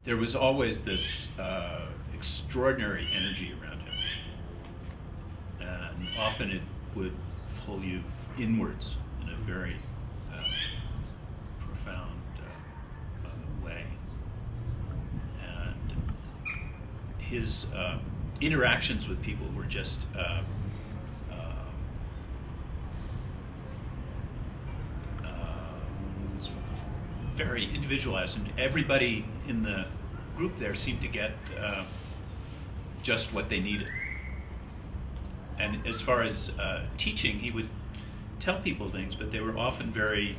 There was always this extraordinary energy around him, and often it would pull you inwards in a very profound way. And his interactions with people were just very individualized, and everybody in the group there seemed to get just what they needed. And as far as teaching, he would tell people things, but they were often very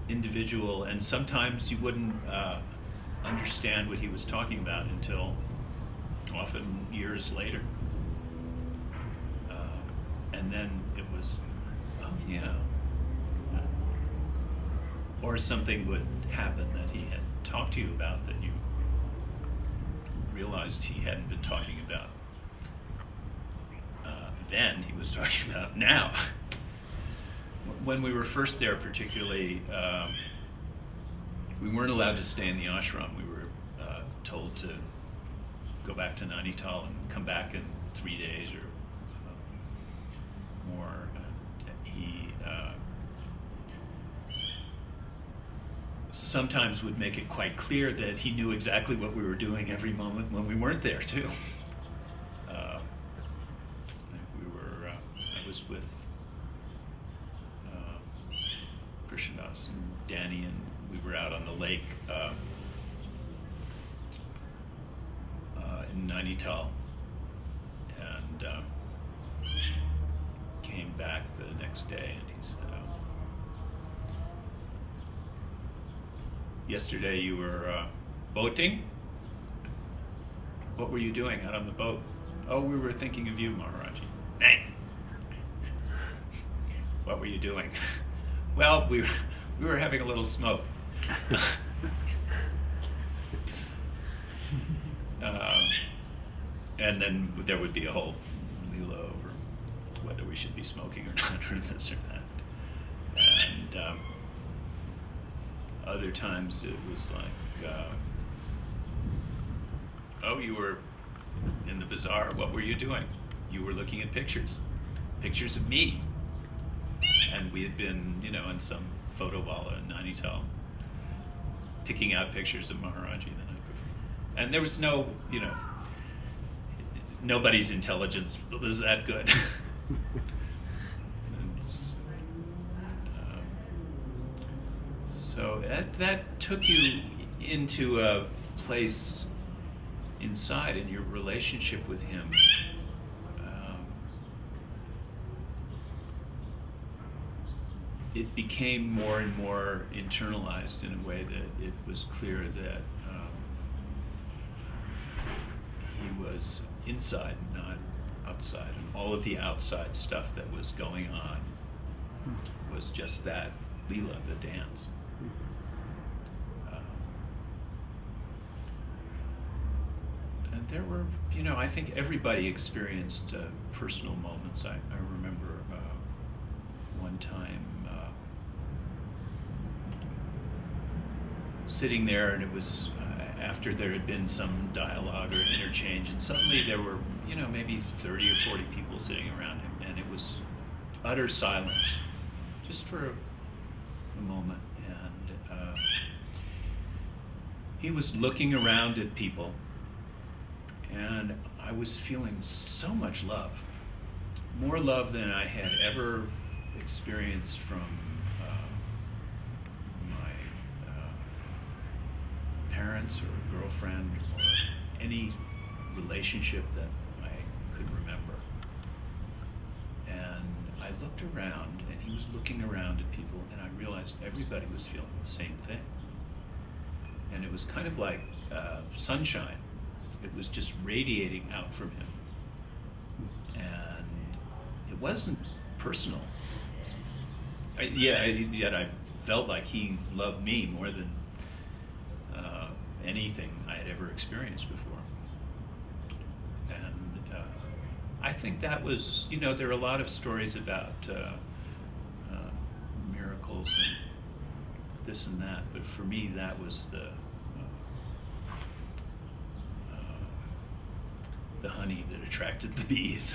individual, and sometimes you wouldn't understand what he was talking about until often years later. And then it was, oh yeah. Or something would happen that he had talked to you about that you realized he hadn't been talking about then, he was talking about now. When we were first there particularly, we weren't allowed to stay in the ashram. We were told to go back to Nainital and come back in 3 days or more. He sometimes would make it quite clear that he knew exactly what we were doing every moment when we weren't there too. I was with Krishnadas and Danny, and we were out on the lake in Nainital, and came back the next day, and he said, yesterday you were boating? What were you doing out on the boat? Oh, we were thinking of you, Maharaji. What were you doing? Well, we were having a little smoke. And then there would be a whole leela over whether we should be smoking or not, or this or that. And other times it was like, oh, you were in the bazaar. What were you doing? You were looking at pictures of me. And we had been, in some photo walla in Nainital, picking out pictures of Maharaji the night before. And there was no, nobody's intelligence was that good. So that took you into a place inside in your relationship with him. It became more and more internalized in a way that it was clear that he was inside, not outside. And all of the outside stuff that was going on was just that leela, the dance. And there were, I think everybody experienced personal moments. I remember one time sitting there, and it was after there had been some dialogue or interchange, and suddenly there were, maybe 30 or 40 people sitting around him, and it was utter silence, just for a moment. And he was looking around at people, and I was feeling so much love, more love than I had ever experienced from my parents or girlfriend or any relationship that I could remember. And I looked around, and he was looking around at people, and I realized everybody was feeling the same thing. And it was kind of like sunshine. It was just radiating out from him. And it wasn't personal. Yet I felt like he loved me more than anything I had ever experienced before. And I think that was, there are a lot of stories about miracles and this and that, but for me that was the the honey that attracted the bees.